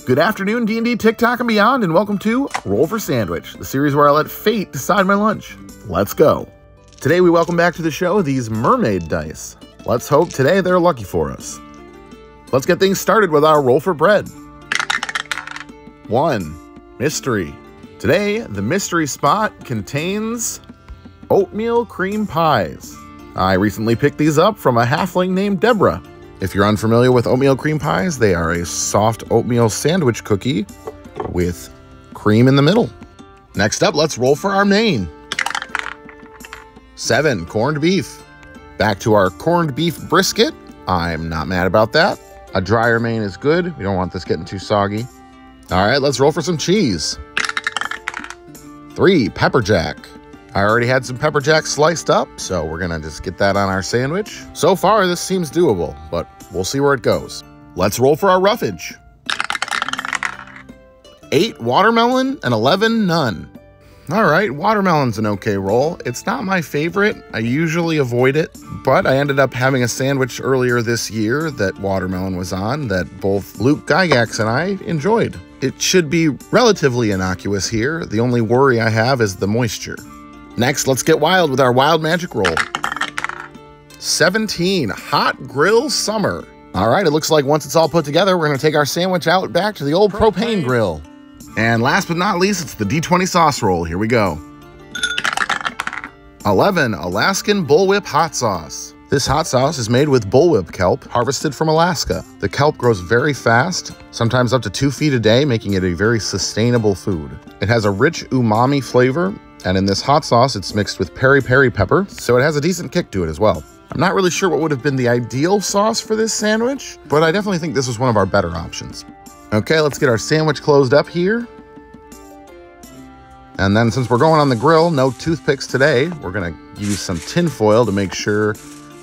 Good afternoon, D&D, TikTok, and beyond, and welcome to Roll for Sandwich, the series where I let fate decide my lunch. Let's go. Today we welcome back to the show these mermaid dice. Let's hope today they're lucky for us. Let's get things started with our roll for bread. 1. Mystery. Today, the mystery spot contains oatmeal cream pies. I recently picked these up from a halfling named Deborah. If you're unfamiliar with oatmeal cream pies, they are a soft oatmeal sandwich cookie with cream in the middle. Next up, let's roll for our main. 7, corned beef. Back to our corned beef brisket. I'm not mad about that. A drier main is good. We don't want this getting too soggy. All right, let's roll for some cheese. 3, pepper jack. I already had some pepper jack sliced up, so we're gonna just get that on our sandwich. So far, this seems doable, but we'll see where it goes. Let's roll for our roughage. 8, watermelon, and 11, none. All right, watermelon's an okay roll. It's not my favorite. I usually avoid it, but I ended up having a sandwich earlier this year that watermelon was on that both Luke Gygax and I enjoyed. It should be relatively innocuous here. The only worry I have is the moisture. Next, let's get wild with our wild magic roll. 17, hot grill summer. All right, it looks like once it's all put together, we're gonna take our sandwich out back to the old propane grill. And last but not least, it's the D20 sauce roll. Here we go. 11, Alaskan bullwhip hot sauce. This hot sauce is made with bullwhip kelp, harvested from Alaska. The kelp grows very fast, sometimes up to 2 feet a day, making it a very sustainable food. It has a rich umami flavor, and in this hot sauce, it's mixed with peri-peri pepper, so it has a decent kick to it as well. I'm not really sure what would have been the ideal sauce for this sandwich, but I definitely think this was one of our better options. Okay, let's get our sandwich closed up here. And then since we're going on the grill, no toothpicks today, we're gonna use some tin foil to make sure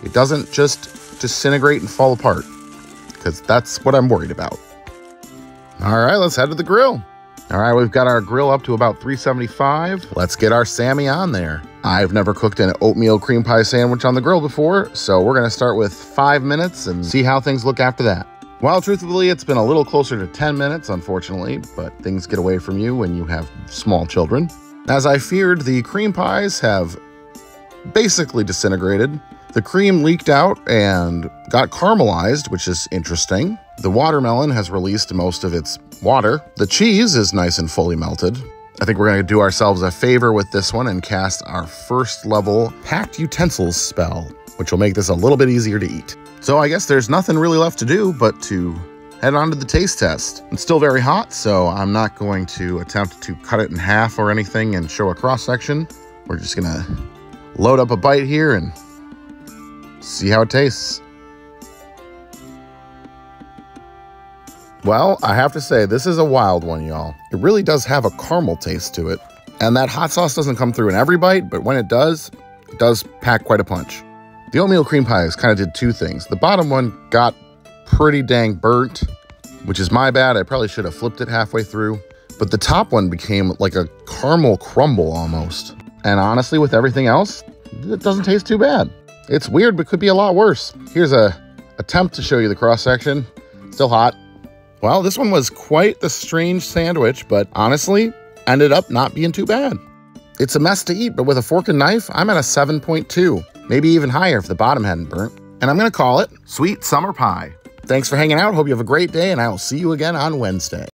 it doesn't just disintegrate and fall apart, because that's what I'm worried about. All right, let's head to the grill. All right, we've got our grill up to about 375. Let's get our Sammy on there. I've never cooked an oatmeal cream pie sandwich on the grill before, so we're gonna start with 5 minutes and see how things look after that. Well, truthfully, it's been a little closer to 10 minutes, unfortunately, but things get away from you when you have small children. As I feared, the cream pies have basically disintegrated. The cream leaked out and got caramelized, which is interesting. The watermelon has released most of its water. The cheese is nice and fully melted. I think we're gonna do ourselves a favor with this one and cast our first level packed utensils spell, which will make this a little bit easier to eat. So I guess there's nothing really left to do but to head on to the taste test. It's still very hot, so I'm not going to attempt to cut it in half or anything and show a cross section. We're just gonna load up a bite here and see how it tastes. Well, I have to say, this is a wild one, y'all. It really does have a caramel taste to it. And that hot sauce doesn't come through in every bite, but when it does pack quite a punch. The oatmeal cream pies kind of did 2 things. The bottom one got pretty dang burnt, which is my bad. I probably should have flipped it halfway through. But the top one became like a caramel crumble almost. And honestly, with everything else, it doesn't taste too bad. It's weird, but could be a lot worse. Here's a attempt to show you the cross section. Still hot. Well, this one was quite the strange sandwich, but honestly, ended up not being too bad. It's a mess to eat, but with a fork and knife, I'm at a 7.2. Maybe even higher if the bottom hadn't burnt. And I'm gonna call it Sweet Summer Pie. Thanks for hanging out. Hope you have a great day, and I will see you again on Wednesday.